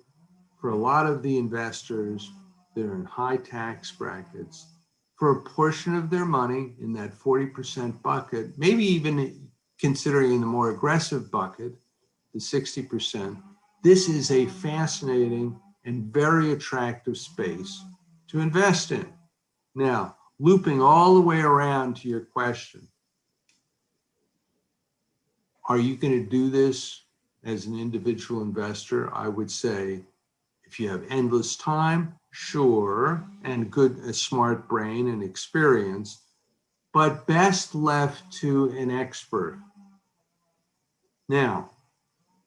for a lot of the investors that are in high tax brackets, for a portion of their money in that 40% bucket, maybe even considering the more aggressive bucket, the 60%, this is a fascinating and very attractive space to invest in. Now, looping all the way around to your question, are you going to do this as an individual investor? I would say, if you have endless time, sure, and a smart brain and experience, but best left to an expert. Now,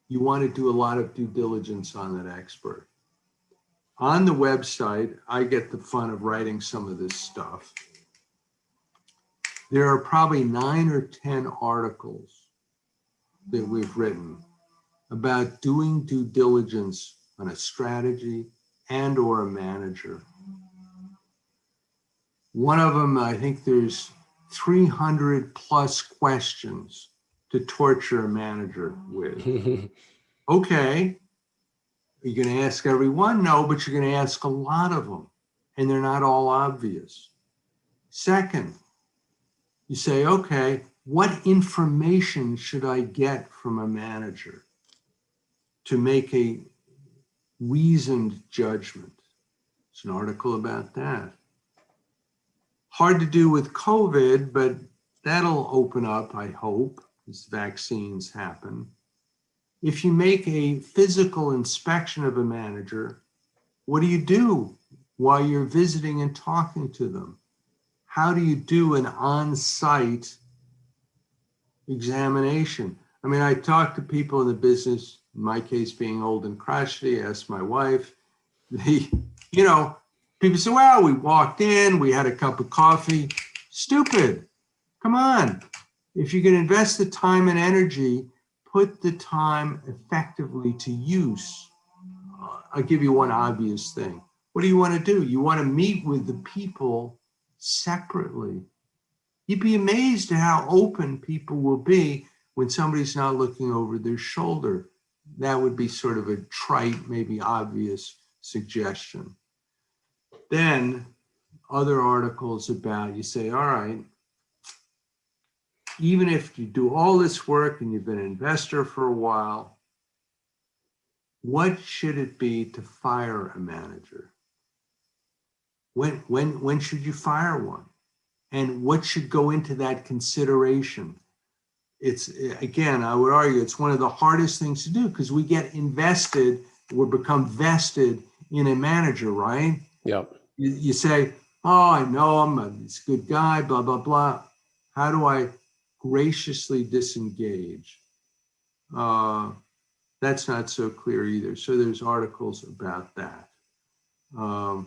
you want to do a lot of due diligence on that expert. On the website, I get the fun of writing some of this stuff. There are probably 9 or 10 articles that we've written about doing due diligence on a strategy and or a manager. One of them, I think there's 300 plus questions to torture a manager with. Okay, are you going to ask everyone? No, but you're going to ask a lot of them, and they're not all obvious. Second, you say, okay, what information should I get from a manager to make a reasoned judgment? It's an article about that. Hard to do with COVID, but that'll open up, I hope, as vaccines happen. If you make a physical inspection of a manager, what do you do while you're visiting and talking to them? How do you do an on-site examination? I mean, I talk to people in the business, in my case being old and crotchety, ask my wife, people say, well, we walked in, we had a cup of coffee. Stupid. Come on. If you're going to invest the time and energy, put the time effectively to use. I'll give you one obvious thing. What do you want to do? You want to meet with the people separately. You'd be amazed at how open people will be when somebody's not looking over their shoulder. That would be sort of a trite, maybe obvious suggestion. Then other articles about, you say, all right, even if you do all this work and you've been an investor for a while, what should it be to fire a manager? When should you fire one? And what should go into that consideration? It's, again, I would argue it's one of the hardest things to do because we get invested, we become vested in a manager, right? Yep. You say, oh, I know him, he's a good guy, blah, blah, blah. How do I graciously disengage? That's not so clear either. So there's articles about that. So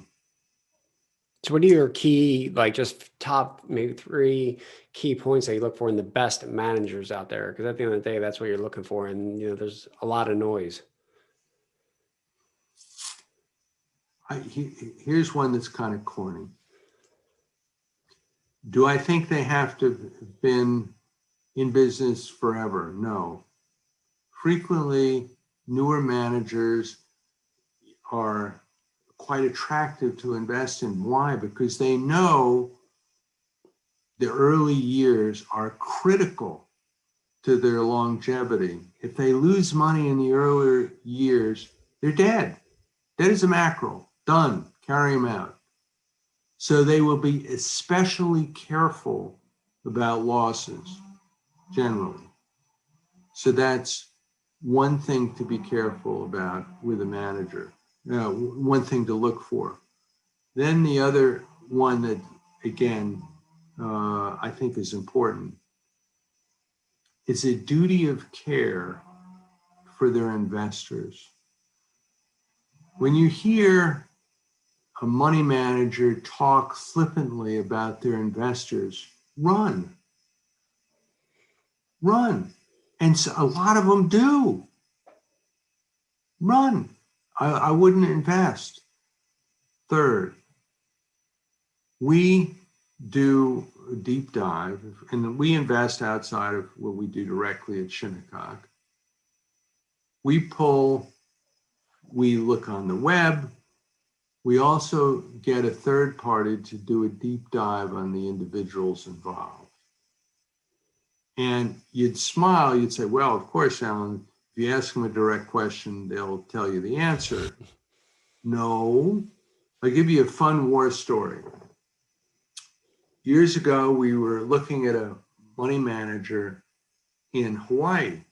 what are your key, like just top maybe 3 key points that you look for in the best managers out there? Because at the end of the day, that's what you're looking for. And, there's a lot of noise. Here's one that's kind of corny. Do I think they have to have been in business forever? No. Frequently, newer managers are quite attractive to invest in. Why? Because they know the early years are critical to their longevity. If they lose money in the earlier years, they're dead. Dead as a mackerel. Done. Carry them out. So they will be especially careful about losses, generally. So that's one thing to be careful about with a manager. One thing to look for. Then the other one that, again, I think is important. It's a duty of care for their investors. When you hear a money manager talk flippantly about their investors, run. Run. And so a lot of them do. Run. I wouldn't invest. Third, we do a deep dive, and we invest outside of what we do directly at Shinnecock. We look on the web. We also get a third party to do a deep dive on the individuals involved. And you'd smile, you'd say, well, of course, Alan, if you ask them a direct question, they'll tell you the answer. No. I'll give you a fun war story. Years ago, we were looking at a money manager in Hawaii.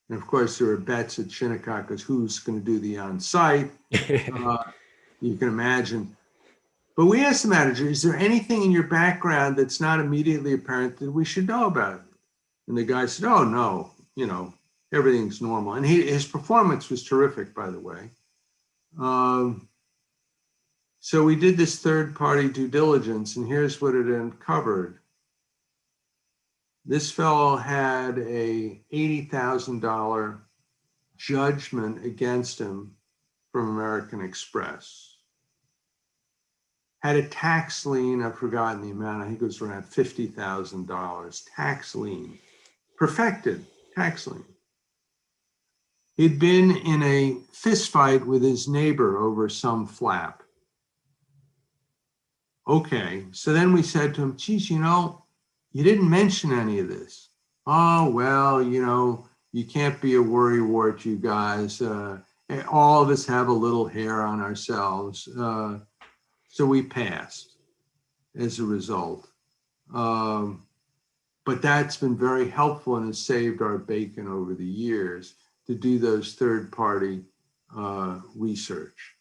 And of course, there were bets at Shinnecock as who's going to do the on-site. You can imagine. But we asked the manager, is there anything in your background that's not immediately apparent that we should know about? And the guy said, oh, no, everything's normal. And his performance was terrific, by the way. So we did this third-party due diligence, and here's what it uncovered. This fellow had a $80,000 judgment against him from American Express. Had a tax lien, I've forgotten the amount, I think it was around $50,000, tax lien, perfected tax lien. He'd been in a fist fight with his neighbor over some flap. Okay, so then we said to him, geez, you know, you didn't mention any of this. Oh, well, you know, you can't be a worrywart, you guys. All of us have a little hair on ourselves. So we passed as a result. But that's been very helpful and has saved our bacon over the years to do those third-party research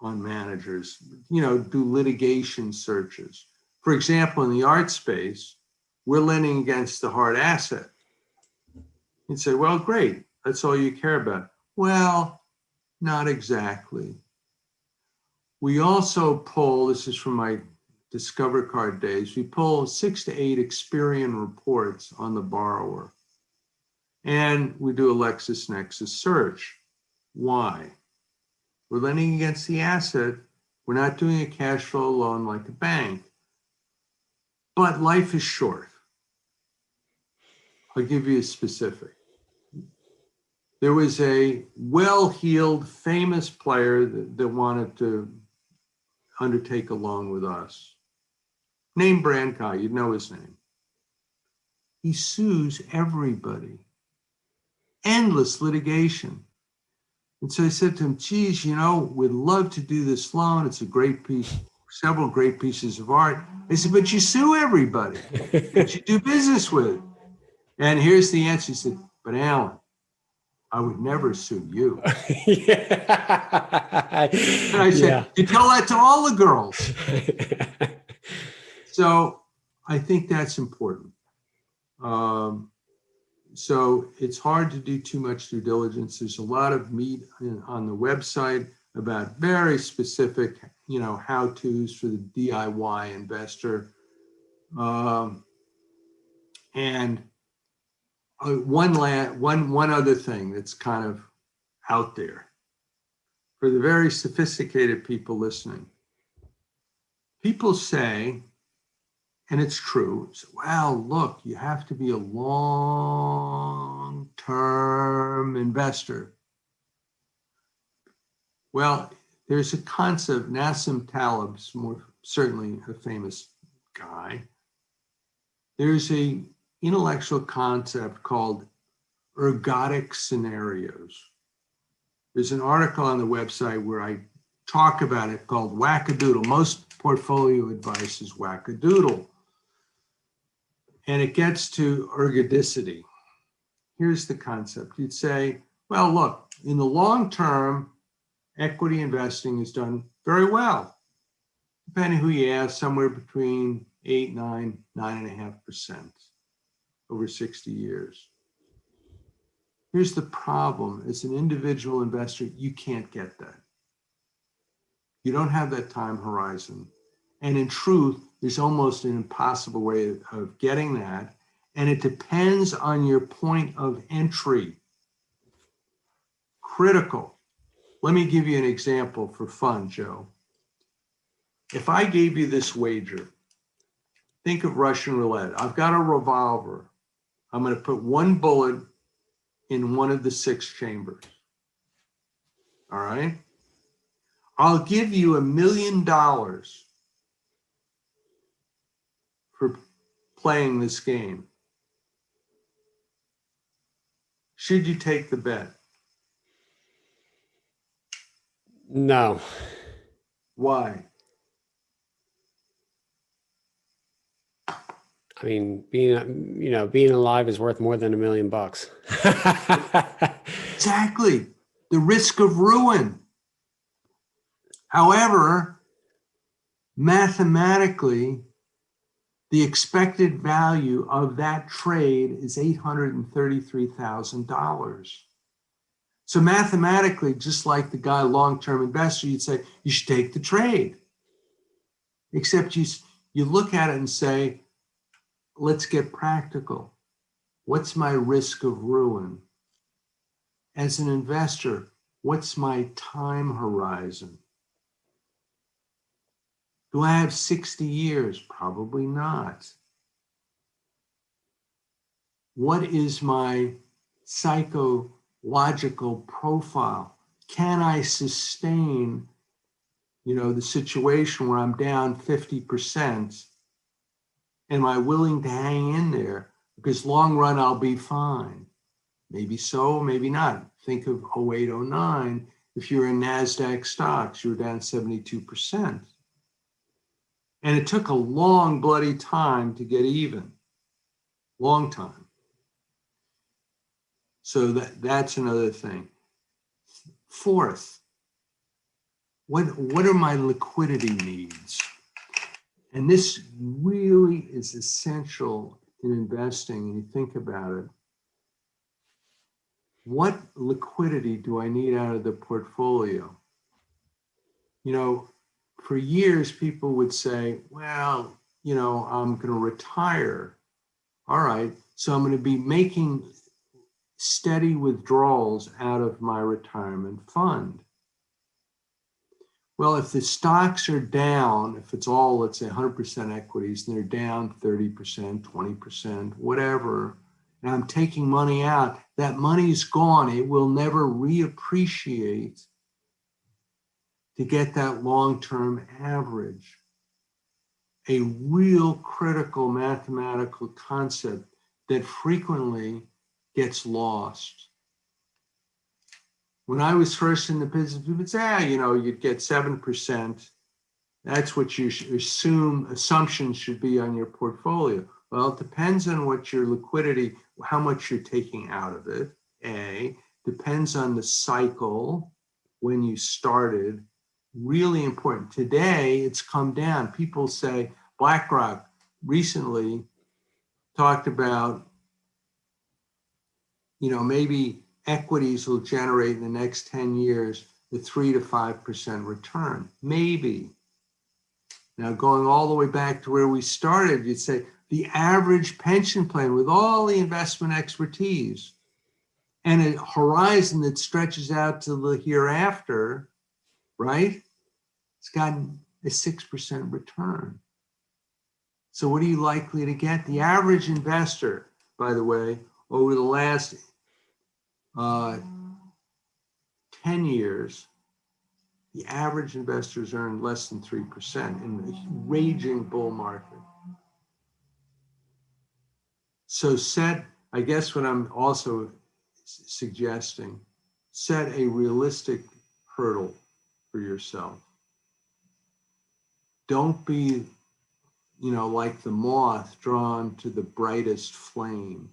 on managers, you know, do litigation searches. For example, in the art space, we're lending against the hard asset. You'd say, well, great, that's all you care about. Well, not exactly. We also pull, this is from my Discover Card days, we pull 6 to 8 Experian reports on the borrower. And we do a LexisNexis search. Why? We're lending against the asset. We're not doing a cash flow loan like a bank. But life is short. I'll give you a specific. There was a well-heeled, famous player that wanted to undertake a loan with us. Name brand guy, you'd know his name. He sues everybody. Endless litigation. And so I said to him, geez, you know, we'd love to do this loan. It's a great piece, several great pieces of art. I said, but you sue everybody that you do business with. And here's the answer. He said, but Alan, I would never sue you. Yeah. And I said, you tell that to all the girls. So I think that's important. So it's hard to do too much due diligence. There's a lot of meat on the website about very specific, you know, how-tos for the DIY investor. And one other thing that's kind of out there for the very sophisticated people listening. People say, and it's true, so, well, look, you have to be a long-term investor. Well, there's a concept, Nassim Taleb's more certainly a famous guy. There's a intellectual concept called ergodic scenarios. There's an article on the website where I talk about it called wackadoodle. Most portfolio advice is wackadoodle. And it gets to ergodicity. Here's the concept. You'd say, well, look, in the long term, equity investing is done very well. Depending who you ask, somewhere between 8, 9, 9.5% over 60 years. Here's the problem. As an individual investor, you can't get that. You don't have that time horizon. And in truth, there's almost an impossible way of getting that. And it depends on your point of entry. Critical. Let me give you an example for fun, Joe. If I gave you this wager, think of Russian roulette. I've got a revolver. I'm going to put one bullet in one of the 6 chambers. All right? I'll give you $1 million for playing this game. Should you take the bet? No. Why? I mean, being alive is worth more than $1 million. Exactly. The risk of ruin. However, mathematically, The expected value of that trade is $833,000. So mathematically, just like the guy, long-term investor, you'd say, you should take the trade. Except you look at it and say, let's get practical. What's my risk of ruin? As an investor, what's my time horizon? Do I have 60 years? Probably not. What is my psychological profile? Can I sustain, the situation where I'm down 50%? Am I willing to hang in there? Because long run, I'll be fine. Maybe so, maybe not. Think of 08, 09. If you're in NASDAQ stocks, you were down 72%. And it took a long, bloody time to get even. Long time. So that's another thing. Fourth, what are my liquidity needs? And this really is essential in investing, and you think about it. What liquidity do I need out of the portfolio? For years, people would say, well, I'm going to retire. All right, so I'm going to be making steady withdrawals out of my retirement fund. Well, if the stocks are down, if it's all, let's say 100% equities, and they're down 30%, 20%, whatever, and I'm taking money out, that money's gone. It will never reappreciate to get that long-term average. A real critical mathematical concept that frequently gets lost. When I was first in the business, people would say, you'd get 7%. That's what you assumptions should be on your portfolio. Well, it depends on what your liquidity, how much you're taking out of it, depends on the cycle when you started. Really important. Today, it's come down. People say, BlackRock recently talked about, maybe equities will generate in the next 10 years the 3 to 5% return. Maybe. Now, going all the way back to where we started, you'd say the average pension plan with all the investment expertise and a horizon that stretches out to the hereafter, right? It's gotten a 6% return. So what are you likely to get? The average investor, by the way, over the last 10 years, the average investors earned less than 3% in the raging bull market. So I guess what I'm also suggesting, set a realistic hurdle for yourself. Don't be, like the moth drawn to the brightest flame.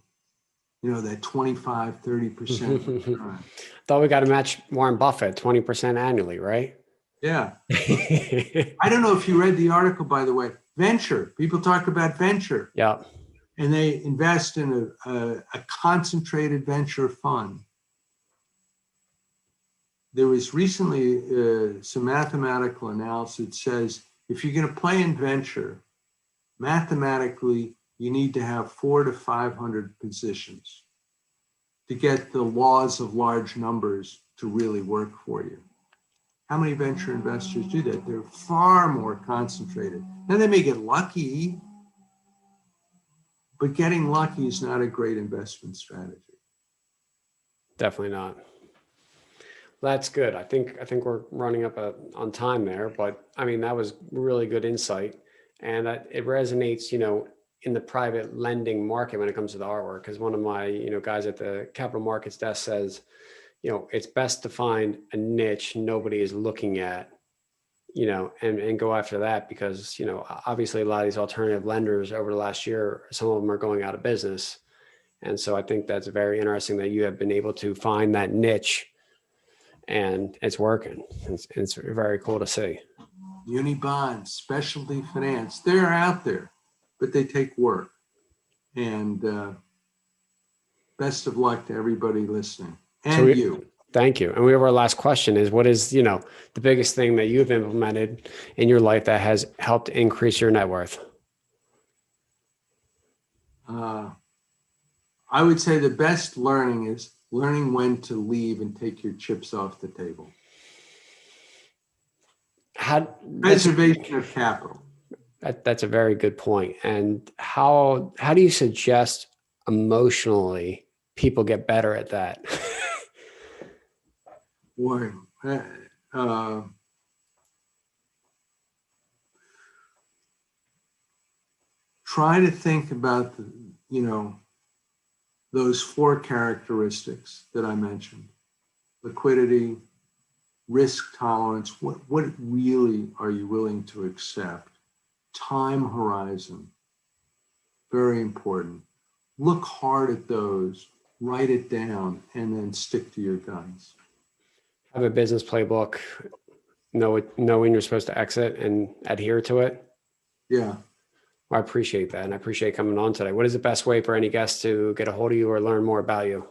That 25, 30% return. Thought we got to match Warren Buffett, 20% annually, right? Yeah. I don't know if you read the article, by the way. Venture. People talk about venture. Yeah. And they invest in a concentrated venture fund. There was recently some mathematical analysis that says if you're going to play in venture, mathematically, you need to have 400 to 500 positions to get the laws of large numbers to really work for you. How many venture investors do that? They're far more concentrated. Now, they may get lucky, but getting lucky is not a great investment strategy. Definitely not. That's good. I think we're running up on time there, but I mean, that was really good insight, and that it resonates, in the private lending market when it comes to the artwork. Because one of my, guys at the capital markets desk says, it's best to find a niche nobody is looking at, and go after that, because, obviously a lot of these alternative lenders over the last year, some of them are going out of business. And so I think that's very interesting that you have been able to find that niche and it's working. It's very cool to see. Muni Bonds, specialty finance, they're out there, but they take work. And best of luck to everybody listening and you. Thank you. And we have our last question is, what is, the biggest thing that you've implemented in your life that has helped increase your net worth? I would say the best learning is learning when to leave and take your chips off the table. Preservation of capital. That's a very good point. And how do you suggest emotionally people get better at that? Boy, try to think about those 4 characteristics that I mentioned: liquidity, risk tolerance. What really are you willing to accept? Time horizon, very important. Look hard at those, write it down, and then stick to your guns. Have a business playbook, know when you're supposed to exit and adhere to it. Yeah. Well, I appreciate that. And I appreciate coming on today. What is the best way for any guests to get a hold of you or learn more about you?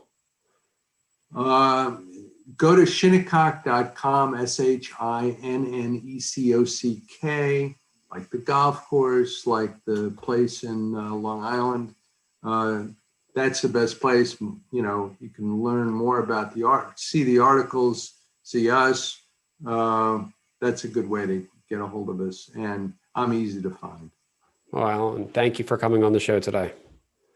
Go to shinnecock.com, SHINNECOCK, like the golf course, like the place in Long Island. That's the best place. You can learn more about the art, see the articles, see us. That's a good way to get a hold of us. And I'm easy to find. Well, and thank you for coming on the show today.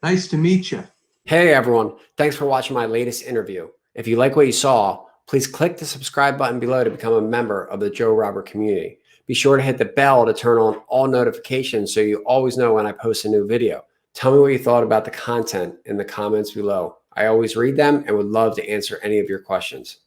Nice to meet you. Hey, everyone. Thanks for watching my latest interview. If you like what you saw, please click the subscribe button below to become a member of the Joe Robert community. Be sure to hit the bell to turn on all notifications so you always know when I post a new video. Tell me what you thought about the content in the comments below. I always read them and would love to answer any of your questions.